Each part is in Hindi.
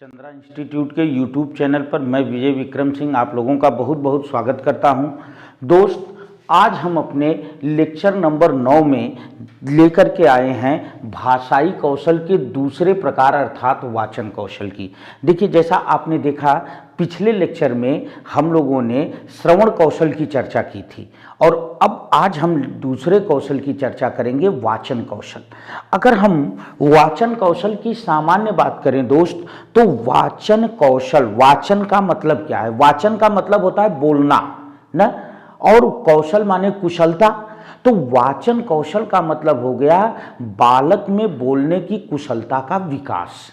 चंद्रा इंस्टीट्यूट के यूट्यूब चैनल पर मैं विजय विक्रम सिंह आप लोगों का बहुत बहुत स्वागत करता हूं। दोस्त, आज हम अपने लेक्चर नंबर 9 में लेकर के आए हैं भाषाई कौशल के दूसरे प्रकार अर्थात वाचन कौशल की। देखिए, जैसा आपने देखा पिछले लेक्चर में हम लोगों ने श्रवण कौशल की चर्चा की थी और अब आज हम दूसरे कौशल की चर्चा करेंगे, वाचन कौशल। अगर हम वाचन कौशल की सामान्य बात करें दोस्त, तो वाचन कौशल, वाचन का मतलब क्या है? वाचन का मतलब होता है बोलना ना, और कौशल माने कुशलता। तो वाचन कौशल का मतलब हो गया बालक में बोलने की कुशलता का विकास।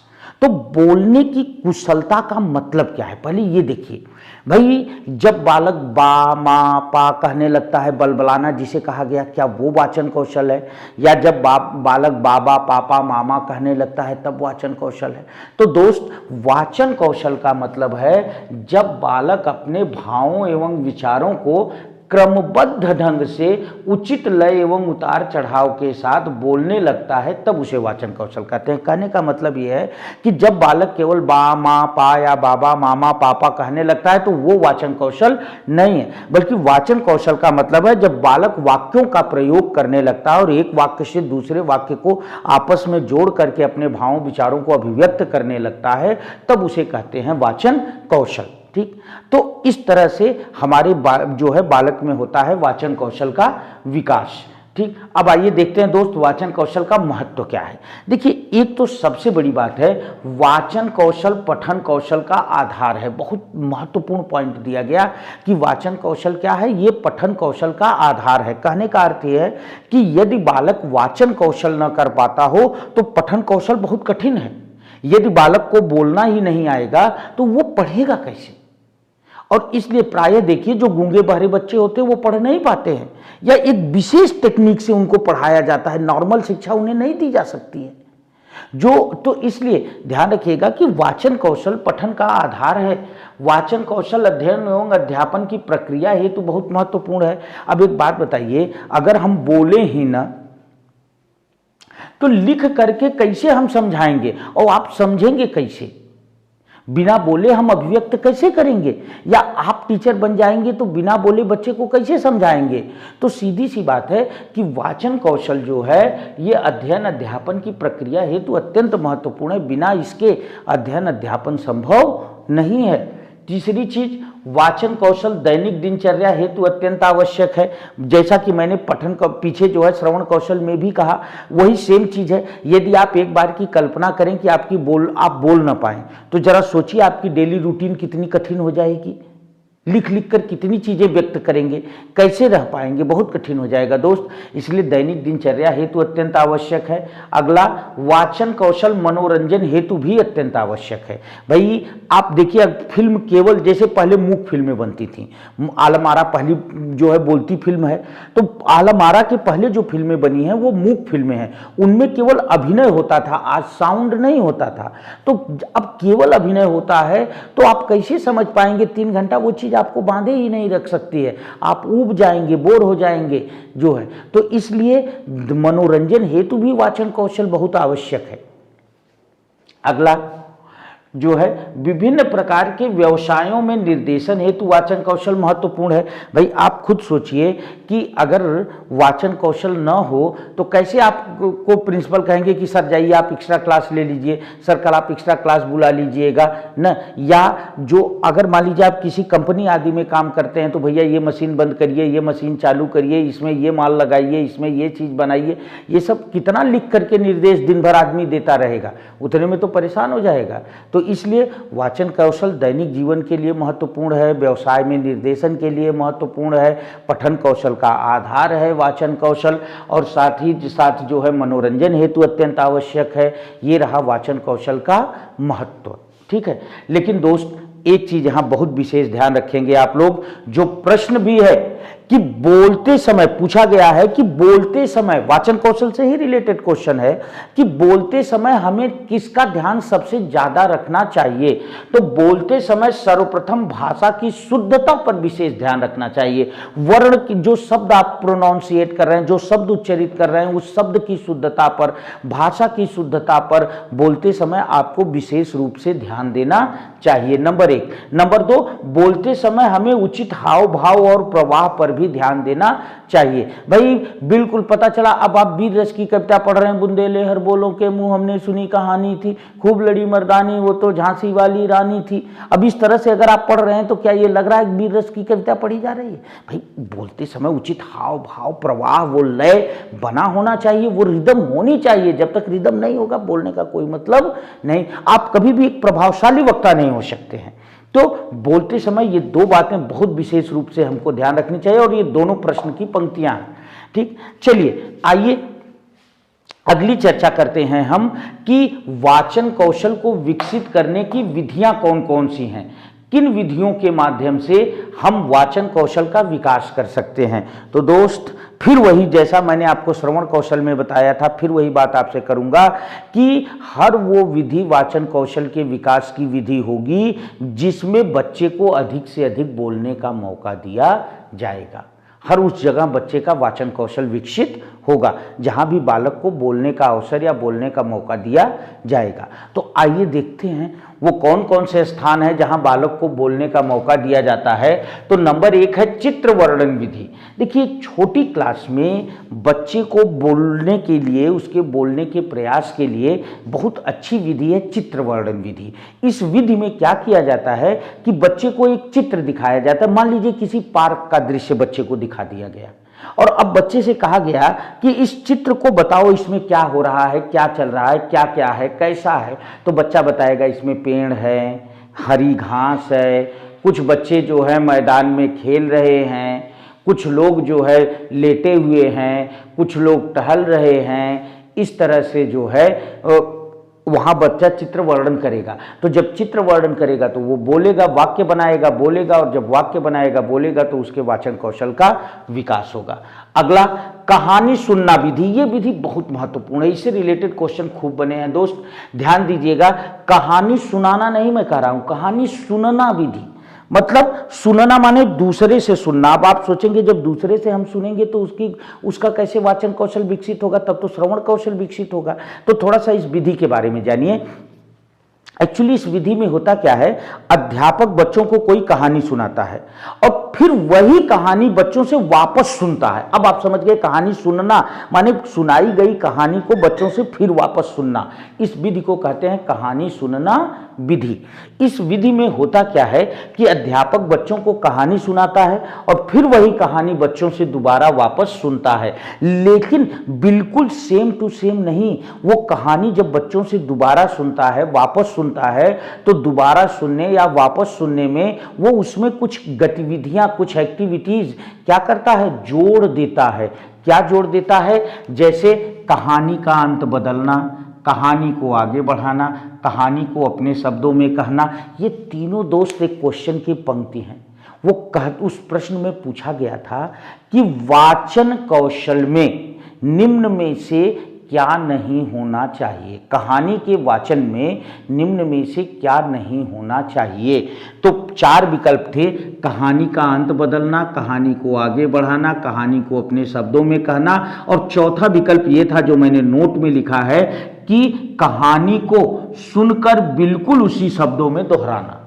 तो बोलने की कुशलता का मतलब क्या है, पहले ये देखिए भाई। जब बालक बा मा पा कहने लगता है, बलबलाना जिसे कहा गया, क्या वो वाचन कौशल है? या जब बालक बाबा पापा मामा कहने लगता है तब वाचन कौशल है? तो दोस्त, वाचन कौशल का मतलब है जब बालक अपने भावों एवं विचारों को क्रमबद्ध ढंग से उचित लय एवं उतार चढ़ाव के साथ बोलने लगता है तब उसे वाचन कौशल कहते हैं। कहने का मतलब यह है कि जब बालक केवल बा माँ पा या बाबा मामा पापा कहने लगता है तो वो वाचन कौशल नहीं है, बल्कि वाचन कौशल का मतलब है जब बालक वाक्यों का प्रयोग करने लगता है और एक वाक्य से दूसरे वाक्य को आपस में जोड़ करके अपने भावों विचारों को अभिव्यक्त करने लगता है, तब उसे कहते हैं वाचन कौशल। ठीक, तो इस तरह से हमारे जो है बालक में होता है वाचन कौशल का विकास। ठीक, अब आइए देखते हैं दोस्त, वाचन कौशल का महत्व क्या है। देखिए, एक तो सबसे बड़ी बात है, वाचन कौशल पठन कौशल का आधार है। बहुत महत्वपूर्ण पॉइंट दिया गया कि वाचन कौशल क्या है, ये पठन कौशल का आधार है। कहने का अर्थ यह है कि यदि बालक वाचन कौशल न कर पाता हो तो पठन कौशल बहुत कठिन है। यदि बालक को बोलना ही नहीं आएगा तो वो पढ़ेगा कैसे? और इसलिए प्रायः देखिए, जो गूंगे बहरे बच्चे होते हैं वो पढ़ नहीं पाते हैं, या एक विशेष टेक्निक से उनको पढ़ाया जाता है, नॉर्मल शिक्षा उन्हें नहीं दी जा सकती है। तो इसलिए ध्यान रखिएगा कि वाचन कौशल पठन का आधार है। वाचन कौशल अध्ययन एवं अध्यापन की प्रक्रिया हेतु बहुत महत्वपूर्ण है। अब एक बात बताइए, अगर हम बोले ही ना तो लिख करके कैसे हम समझाएंगे, और आप समझेंगे कैसे? बिना बोले हम अभिव्यक्त कैसे करेंगे? या आप टीचर बन जाएंगे तो बिना बोले बच्चे को कैसे समझाएंगे? तो सीधी सी बात है कि वाचन कौशल जो है ये अध्ययन अध्यापन की प्रक्रिया हेतु अत्यंत महत्वपूर्ण है। बिना इसके अध्ययन अध्यापन संभव नहीं है। तीसरी चीज, वाचन कौशल दैनिक दिनचर्या हेतु अत्यंत आवश्यक है। जैसा कि मैंने पठन का पीछे जो है श्रवण कौशल में भी कहा, वही सेम चीज है। यदि आप एक बार की कल्पना करें कि आप बोल ना पाएं, तो जरा सोचिए आपकी डेली रूटीन कितनी कठिन हो जाएगी। लिख लिख कर कितनी चीजें व्यक्त करेंगे, कैसे रह पाएंगे? बहुत कठिन हो जाएगा दोस्त। इसलिए दैनिक दिनचर्या हेतु अत्यंत आवश्यक है। अगला, वाचन कौशल मनोरंजन हेतु भी अत्यंत आवश्यक है। भाई आप देखिए, फिल्म केवल जैसे पहले मूक फिल्में बनती थी, आलम-आरा पहली जो है बोलती फिल्म है, तो आलम-आरा के पहले जो फिल्में बनी हैं वो मूक फिल्में हैं। उनमें केवल अभिनय होता था, आज साउंड नहीं होता था। तो अब केवल अभिनय होता है तो आप कैसे समझ पाएंगे? 3 घंटा वो चीज आपको बांधे ही नहीं रख सकती है, आप ऊब जाएंगे, बोर हो जाएंगे जो है। तो इसलिए मनोरंजन हेतु भी वाचन कौशल बहुत आवश्यक है। अगला जो है, विभिन्न प्रकार के व्यवसायों में निर्देशन हेतु वाचन कौशल महत्वपूर्ण है। भाई आप खुद सोचिए कि अगर वाचन कौशल न हो तो कैसे आपको प्रिंसिपल कहेंगे कि सर जाइए आप एक्स्ट्रा क्लास ले लीजिए, सर कल आप एक्स्ट्रा क्लास बुला लीजिएगा न। या जो अगर मान लीजिए आप किसी कंपनी आदि में काम करते हैं तो भैया ये मशीन बंद करिए, ये मशीन चालू करिए, इसमें ये माल लगाइए, इसमें ये चीज़ बनाइए, ये सब कितना लिख करके निर्देश दिन भर आदमी देता रहेगा, उतने में तो परेशान हो जाएगा। तो इसलिए वाचन कौशल दैनिक जीवन के लिए महत्वपूर्ण है, व्यवसाय में निर्देशन के लिए महत्वपूर्ण है, पठन कौशल का आधार है वाचन कौशल, और साथ ही साथ जो है मनोरंजन हेतु अत्यंत आवश्यक है। ये रहा वाचन कौशल का महत्व। ठीक है, लेकिन दोस्त एक चीज यहाँ बहुत विशेष ध्यान रखेंगे आप लोग, जो प्रश्न भी है कि बोलते समय पूछा गया है कि बोलते समय, वाचन कौशल से ही रिलेटेड क्वेश्चन है कि बोलते समय हमें किसका ध्यान सबसे ज्यादा रखना चाहिए। तो बोलते समय सर्वप्रथम भाषा की शुद्धता पर विशेष ध्यान रखना चाहिए। वर्ण की जो शब्द आप प्रोनाउंसिएट कर रहे हैं, जो शब्द उच्चरित कर रहे हैं, उस शब्द की शुद्धता पर, भाषा की शुद्धता पर बोलते समय आपको विशेष रूप से ध्यान देना चाहिए, नंबर 1। नंबर 2, बोलते समय हमें उचित हाव भाव और प्रवाह पर भी ध्यान देना चाहिए। भाई बिल्कुल पता चला, अब आप वीर रस की कविता पढ़ रहे हैं, बुंदेले हर बोलों के मुंह हमने सुनी कहानी थी, खूब लड़ी मर्दानी वो तो झांसी वाली रानी थी। अब इस तरह से अगर आप पढ़ रहे हैं तो क्या ये लग रहा है वीर रस की कविता पढ़ी जा रही है? भाई बोलते समय उचित हाव भाव प्रवाह, वो लय बना होना चाहिए, वो रिदम होनी चाहिए। जब तक रिदम नहीं होगा बोलने का कोई मतलब नहीं। आप कभी भी एक प्रभावशाली वक्ता नहीं हो सकते हैं। तो बोलते समय ये 2 बातें बहुत विशेष रूप से हमको ध्यान रखनी चाहिए, और ये दोनों प्रश्न की पंक्तियां हैं। ठीक, चलिए आइए अगली चर्चा करते हैं हम कि वाचन कौशल को विकसित करने की विधियां कौन कौन सी हैं, किन विधियों के माध्यम से हम वाचन कौशल का विकास कर सकते हैं। तो दोस्त फिर वही, जैसा मैंने आपको श्रवण कौशल में बताया था, फिर वही बात आपसे करूंगा कि हर वो विधि वाचन कौशल के विकास की विधि होगी जिसमें बच्चे को अधिक से अधिक बोलने का मौका दिया जाएगा। हर उस जगह बच्चे का वाचन कौशल विकसित होगा जहां भी बालक को बोलने का अवसर या बोलने का मौका दिया जाएगा। तो आइए देखते हैं वो कौन कौन से स्थान है जहां बालक को बोलने का मौका दिया जाता है। तो नंबर 1 है चित्र वर्णन विधि। देखिए छोटी क्लास में बच्चे को बोलने के लिए, उसके बोलने के प्रयास के लिए बहुत अच्छी विधि है चित्र वर्णन विधि। इस विधि में क्या किया जाता है कि बच्चे को एक चित्र दिखाया जाता है। मान लीजिए किसी पार्क का दृश्य बच्चे को दिखा दिया गया और अब बच्चे से कहा गया कि इस चित्र को बताओ, इसमें क्या हो रहा है, क्या चल रहा है, क्या क्या है, कैसा है। तो बच्चा बताएगा इसमें पेड़ है, हरी घास है, कुछ बच्चे जो है मैदान में खेल रहे हैं, कुछ लोग जो है लेटे हुए हैं, कुछ लोग टहल रहे हैं। इस तरह से जो है वहाँ बच्चा चित्र वर्णन करेगा। तो जब चित्र वर्णन करेगा तो वो बोलेगा, वाक्य बनाएगा, बोलेगा, और जब वाक्य बनाएगा बोलेगा तो उसके वाचन कौशल का विकास होगा। अगला कहानी सुनना विधि। ये विधि बहुत महत्वपूर्ण है, इससे रिलेटेड क्वेश्चन खूब बने हैं दोस्त, ध्यान दीजिएगा। कहानी सुनाना नहीं मैं कह रहा हूँ, कहानी सुनना विधि। मतलब सुनना माने दूसरे से सुनना। अब आप सोचेंगे जब दूसरे से हम सुनेंगे तो उसका कैसे वाचन कौशल विकसित होगा, तब तो श्रवण कौशल विकसित होगा। तो थोड़ा सा इस विधि के बारे में जानिए। एक्चुअली इस विधि में होता क्या है, अध्यापक बच्चों को कोई कहानी सुनाता है और फिर वही कहानी बच्चों से वापस सुनता है। अब आप समझ गए, कहानी सुनना माने सुनाई गई कहानी को बच्चों से फिर वापस सुनना। इस विधि को कहते हैं कहानी सुनना विधि। इस विधि में होता क्या है कि अध्यापक बच्चों को कहानी सुनाता है और फिर वही कहानी बच्चों से दोबारा वापस सुनता है, लेकिन बिल्कुल सेम टू सेम नहीं। वो कहानी जब बच्चों से दोबारा सुनता है, वापस सुनता है, तो दोबारा सुनने या वापस सुनने में वो उसमें कुछ गतिविधियां, कुछ एक्टिविटीज क्या करता है, जोड़ देता है। क्या जोड़ देता है? जैसे कहानी का अंत बदलना, कहानी को आगे बढ़ाना, कहानी को अपने शब्दों में कहना। ये तीनों दोस्त एक क्वेश्चन की पंक्ति हैं। उस प्रश्न में पूछा गया था कि वाचन कौशल में निम्न में से क्या नहीं होना चाहिए, कहानी के वाचन में निम्न में से क्या नहीं होना चाहिए। तो 4 विकल्प थे, कहानी का अंत बदलना, कहानी को आगे बढ़ाना, कहानी को अपने शब्दों में कहना, और चौथा विकल्प ये था जो मैंने नोट में लिखा है कि कहानी को सुनकर बिल्कुल उसी शब्दों में दोहराना।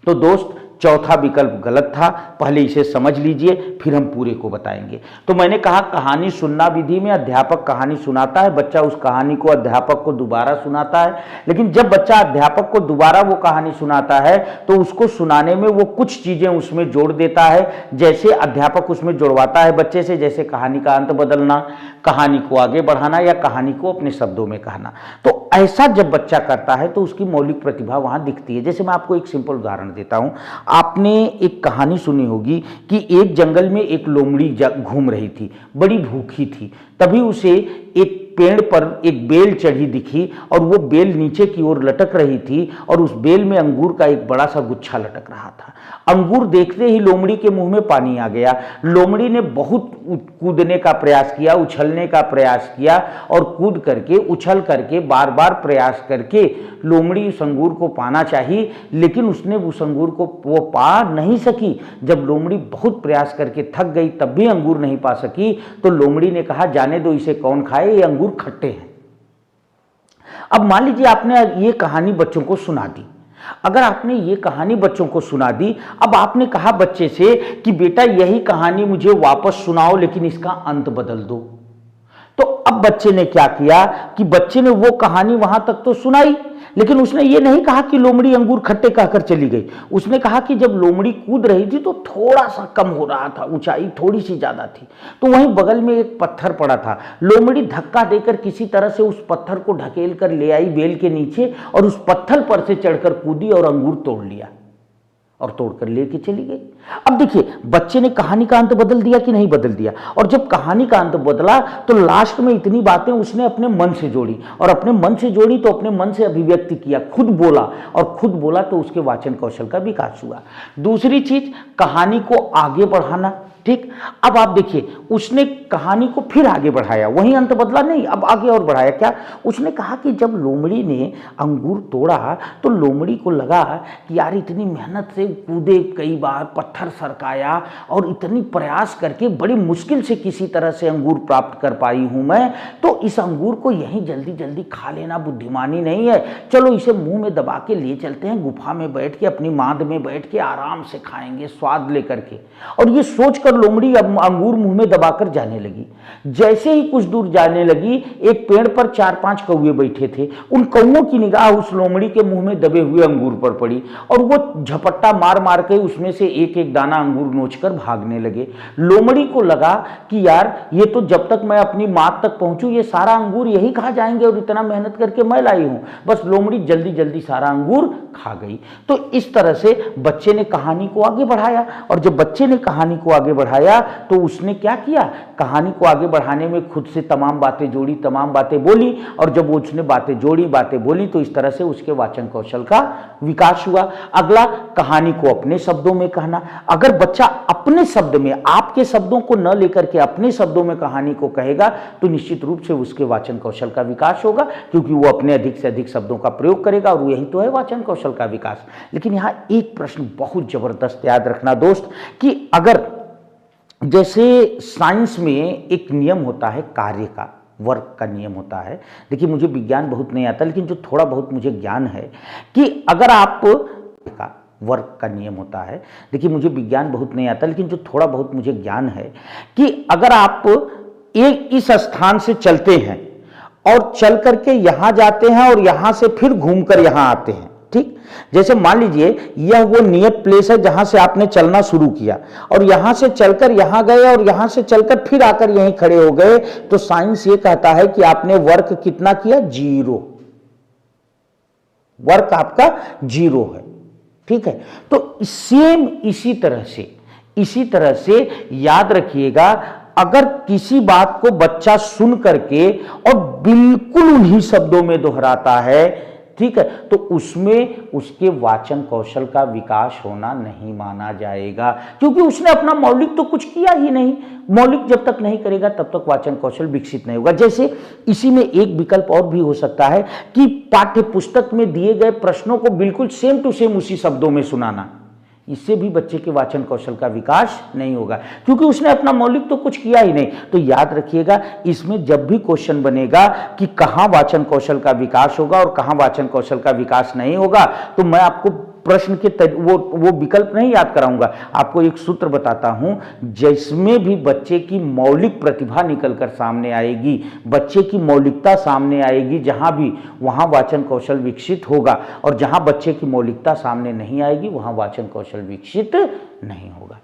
तो दोस्त चौथा विकल्प गलत था, पहले इसे समझ लीजिए फिर हम पूरे को बताएंगे। तो मैंने कहा कहानी सुनना विधि में अध्यापक कहानी सुनाता है, बच्चा उस कहानी को अध्यापक को दोबारा सुनाता है, लेकिन जब बच्चा अध्यापक को दोबारा वो कहानी सुनाता है तो उसको सुनाने में वो कुछ चीजें उसमें जोड़ देता है। जैसे अध्यापक उसमें जोड़वाता है बच्चे से, जैसे कहानी का अंत बदलना, कहानी को आगे बढ़ाना या कहानी को अपने शब्दों में कहना। तो ऐसा जब बच्चा करता है तो उसकी मौलिक प्रतिभा वहां दिखती है। जैसे मैं आपको एक सिंपल उदाहरण देता हूं। आपने एक कहानी सुनी होगी कि एक जंगल में एक लोमड़ी घूम रही थी, बड़ी भूखी थी। तभी उसे एक पेड़ पर एक बेल चढ़ी दिखी और वो बेल नीचे की ओर लटक रही थी और उस बेल में अंगूर का एक बड़ा सा गुच्छा लटक रहा था। अंगूर देखते ही लोमड़ी के मुंह में पानी आ गया। लोमड़ी ने बहुत कूदने का प्रयास किया, उछलने का प्रयास किया और कूद करके, उछल करके, बार बार प्रयास करके लोमड़ी उस अंगूर को पाना चाहिए, लेकिन उसने उस अंगूर को वो पा नहीं सकी। जब लोमड़ी बहुत प्रयास करके थक गई तब भी अंगूर नहीं पा सकी तो लोमड़ी ने कहा, जाने दो, इसे कौन खाए, ये अंगूर खट्टे हैं। अब मान लीजिए आपने ये कहानी बच्चों को सुना दी। अगर आपने ये कहानी बच्चों को सुना दी, अब आपने कहा बच्चे से कि बेटा यही कहानी मुझे वापस सुनाओ लेकिन इसका अंत बदल दो, तो अब बच्चे ने क्या किया कि बच्चे ने वो कहानी वहां तक तो सुनाई, लेकिन उसने ये नहीं कहा कि लोमड़ी अंगूर खट्टे कहकर चली गई। उसने कहा कि जब लोमड़ी कूद रही थी तो थोड़ा सा कम हो रहा था, ऊंचाई थोड़ी सी ज्यादा थी, तो वहीं बगल में एक पत्थर पड़ा था। लोमड़ी धक्का देकर किसी तरह से उस पत्थर को ढकेल कर ले आई बेल के नीचे और उस पत्थर पर से चढ़कर कूदी और अंगूर तोड़ लिया और तोड़कर लेके चली गई। अब देखिए बच्चे ने कहानी का अंत बदल दिया कि नहीं बदल दिया, और जब कहानी का अंत बदला तो लास्ट में इतनी बातें उसने अपने मन से जोड़ी, और अपने मन से जोड़ी तो अपने मन से अभिव्यक्ति किया, खुद बोला, और खुद बोला तो उसके वाचन कौशल का विकास हुआ। दूसरी चीज, कहानी को आगे बढ़ाना। ठीक, अब आप देखिए उसने कहानी को फिर आगे बढ़ाया, वही अंत बदला नहीं, अब आगे और बढ़ाया। क्या? उसने कहा कि जब लोमड़ी ने अंगूर तोड़ा तो लोमड़ी को लगा कि यार इतनी मेहनत से कूदे, कई बार पत्थर सरकाया और इतनी प्रयास करके बड़ी मुश्किल से किसी तरह से अंगूर प्राप्त कर पाई हूं मैं, तो इस अंगूर को यहीं जल्दी जल्दी खा लेना बुद्धिमानी नहीं है। चलो इसे मुंह में दबा के ले चलते हैं, गुफा में बैठ के, अपनी मांद में बैठ के आराम से खाएंगे स्वाद लेकर के। और ये सोचकर लोमड़ी अब अंगूर मुंह में दबाकर जाने लगी। जैसे ही कुछ दूर जाने लगी, एक पेड़ पर 4-5 कौवे बैठे थे। उन कौवों की निगाह उस लोमड़ी के मुंह में दबे हुए अंगूर पर पड़ी और वो झपट्टा मार मार के उसमें से एक एक दाना अंगूर नोचकर भागने लगे। लोमड़ी को लगा कि यार ये तो जब तक मैं अपनी मात तक पहुंचूं ये सारा अंगूर यही खा जाएंगे और इतना मेहनत करके मैं लाई हूं। बस लोमड़ी जल्दी जल्दी सारा अंगूर खा गई। तो इस तरह से बच्चे ने कहानी को आगे बढ़ाया, और जब बच्चे ने कहानी को आगे बढ़ाया तो उसने क्या किया, कहानी को आगे बढ़ाने में खुद से तमाम बातें जोड़ी, तमाम बातें बोली, और जब उसने बातें जोड़ी, बातें बोली तो इस तरह से उसके वाचन कौशल का विकास हुआ। अगला, कहानी को अपने शब्दों में कहना। अगर बच्चा अपने शब्द में, आपके शब्दों को न लेकर के अपने शब्दों में कहानी को कहेगा तो निश्चित रूप से उसके वाचन कौशल का विकास होगा, क्योंकि वो अपने अधिक से अधिक शब्दों का प्रयोग करेगा और यही तो है वाचन कौशल का विकास। लेकिन यहां एक प्रश्न बहुत जबरदस्त याद रखना दोस्त, कि अगर जैसे साइंस में एक नियम होता है कार्य का, वर्क का नियम होता है। देखिए मुझे विज्ञान बहुत नहीं आता, लेकिन जो थोड़ा बहुत मुझे ज्ञान है कि अगर आप का वर्क का नियम होता है, देखिए मुझे विज्ञान बहुत नहीं आता, लेकिन जो थोड़ा बहुत मुझे ज्ञान है कि अगर आप एक इस स्थान से चलते हैं और चल करके यहां जाते हैं और यहां से फिर घूमकर यहां आते हैं, ठीक, जैसे मान लीजिए यह वो नियत प्लेस है जहां से आपने चलना शुरू किया और यहां से चलकर यहां गए और यहां से चलकर फिर आकर यहीं खड़े हो गए, तो साइंस ये कहता है कि आपने वर्क कितना किया, 0। वर्क आपका 0 है, ठीक है। तो सेम इसी तरह से याद रखिएगा, अगर किसी बात को बच्चा सुन करके और बिल्कुल उन्हीं शब्दों में दोहराता है, ठीक है, तो उसमें उसके वाचन कौशल का विकास होना नहीं माना जाएगा, क्योंकि उसने अपना मौलिक तो कुछ किया ही नहीं। मौलिक जब तक नहीं करेगा तब तक वाचन कौशल विकसित नहीं होगा। जैसे इसी में एक विकल्प और भी हो सकता है कि पाठ्य पुस्तक में दिए गए प्रश्नों को बिल्कुल सेम टू सेम उसी शब्दों में सुनाना, इससे भी बच्चे के वाचन कौशल का विकास नहीं होगा, क्योंकि उसने अपना मौलिक तो कुछ किया ही नहीं। तो याद रखिएगा, इसमें जब भी क्वेश्चन बनेगा कि कहां वाचन कौशल का विकास होगा और कहां वाचन कौशल का विकास नहीं होगा, तो मैं आपको प्रश्न के वो विकल्प नहीं याद कराऊंगा, आपको एक सूत्र बताता हूं जिसमें भी बच्चे की मौलिक प्रतिभा निकलकर सामने आएगी, बच्चे की मौलिकता सामने आएगी, जहां भी वहां वाचन कौशल विकसित होगा, और जहां बच्चे की मौलिकता सामने नहीं आएगी वहां वाचन कौशल विकसित नहीं होगा।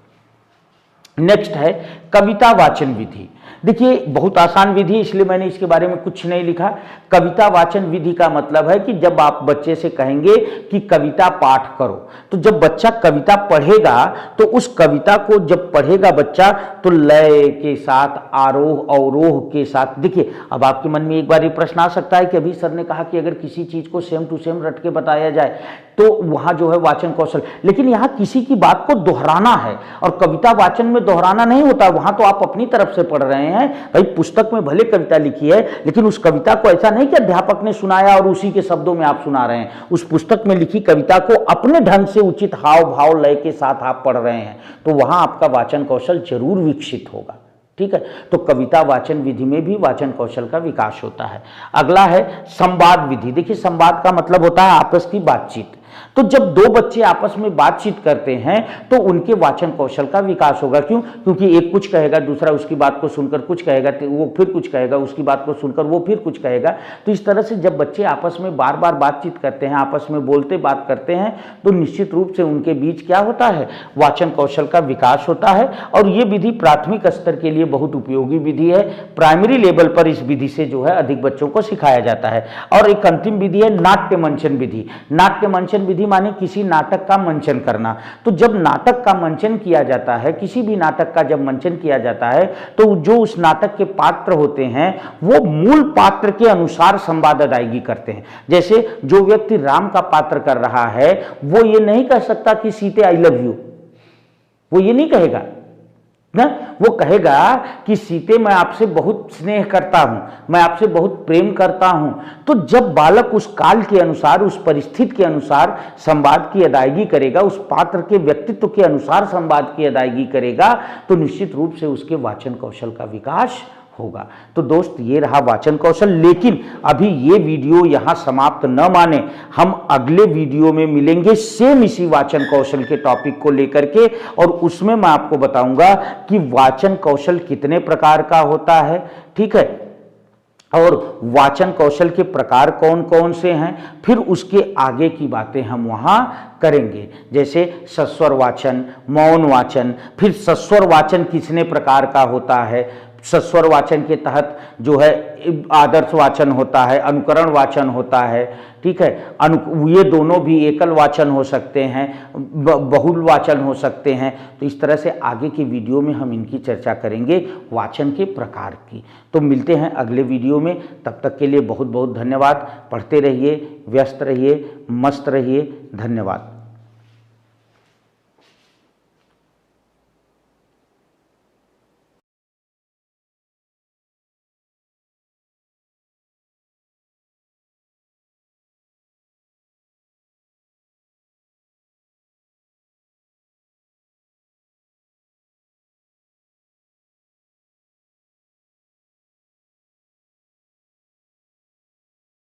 नेक्स्ट है कविता वाचन विधि। देखिए बहुत आसान विधि, इसलिए मैंने इसके बारे में कुछ नहीं लिखा। कविता वाचन विधि का मतलब है कि जब आप बच्चे से कहेंगे कि कविता पाठ करो, तो जब बच्चा कविता पढ़ेगा तो उस कविता को जब पढ़ेगा बच्चा तो लय के साथ, आरोह अवरोह के साथ। देखिए अब आपके मन में एक बार ये प्रश्न आ सकता है कि अभी सर ने कहा कि अगर किसी चीज को सेम टू सेम रट के बताया जाए तो वहां जो है वाचन कौशल, लेकिन यहां किसी की बात को दोहराना है, और कविता वाचन में दोहराना नहीं होता, वहां तो आप अपनी तरफ से पढ़ रहे हैं। भाई पुस्तक में भले कविता लिखी है, लेकिन उस कविता को ऐसा नहीं कि अध्यापक ने सुनाया और उसी के शब्दों में आप सुना रहे हैं। उस पुस्तक में लिखी कविता को अपने ढंग से उचित हाव भाव लय के साथ आप पढ़ रहे हैं, तो वहां आपका वाचन कौशल जरूर विकसित होगा। ठीक है, तो कविता वाचन विधि में भी वाचन कौशल का विकास होता है। अगला है संवाद विधि। देखिए संवाद का मतलब होता है आपस की बातचीत। तो जब दो बच्चे आपस में बातचीत करते हैं तो उनके वाचन कौशल का विकास होगा। क्यों? क्योंकि एक कुछ कहेगा, दूसरा उसकी बात को सुनकर कुछ कहेगा, वो फिर कुछ कहेगा, उसकी बात को सुनकर वो फिर कुछ कहेगा। तो इस तरह से जब बच्चे आपस में बार बार बातचीत करते हैं, आपस में बोलते बात करते हैं, तो निश्चित रूप से उनके बीच क्या होता है, वाचन कौशल का विकास होता है। और ये विधि प्राथमिक स्तर के लिए बहुत उपयोगी विधि है। प्राइमरी लेवल पर इस विधि से जो है अधिक बच्चों को सिखाया जाता है। और एक अंतिम विधि है नाट्य मंचन विधि। नाट्य मंचन विधि माने किसी नाटक का मंचन करना। तो जब नाटक का मंचन किया जाता है, किसी भी नाटक का जब मंचन किया जाता है, तो जो उस नाटक के पात्र होते हैं वो मूल पात्र के अनुसार संवाद अदायगी करते हैं। जैसे जो व्यक्ति राम का पात्र कर रहा है वो ये नहीं कह सकता कि सीते आई लव यू, वो ये नहीं कहेगा ना, वो कहेगा कि सीते मैं आपसे बहुत स्नेह करता हूं, मैं आपसे बहुत प्रेम करता हूं। तो जब बालक उस काल के अनुसार, उस परिस्थिति के अनुसार संवाद की अदायगी करेगा, उस पात्र के व्यक्तित्व के अनुसार संवाद की अदायगी करेगा, तो निश्चित रूप से उसके वाचन कौशल का विकास होगा। तो दोस्त ये रहा वाचन कौशल। लेकिन अभी ये वीडियो यहां समाप्त न माने, हम अगले वीडियो में मिलेंगे सेम इसी वाचन कौशल के टॉपिक को लेकर के, और उसमें मैं आपको बताऊंगा कि वाचन कौशल कितने प्रकार का होता है। ठीक है, और वाचन कौशल के प्रकार कौन कौन से हैं, फिर उसके आगे की बातें हम वहां करेंगे। जैसे सस्वर वाचन, मौन वाचन, फिर सस्वर वाचन कितने प्रकार का होता है, सस्वर वाचन के तहत जो है आदर्श वाचन होता है, अनुकरण वाचन होता है। ठीक है, ये दोनों भी एकल वाचन हो सकते हैं, बहुल वाचन हो सकते हैं। तो इस तरह से आगे की वीडियो में हम इनकी चर्चा करेंगे, वाचन के प्रकार की। तो मिलते हैं अगले वीडियो में, तब तक के लिए बहुत बहुत धन्यवाद। पढ़ते रहिए, व्यस्त रहिए, मस्त रहिए। धन्यवाद।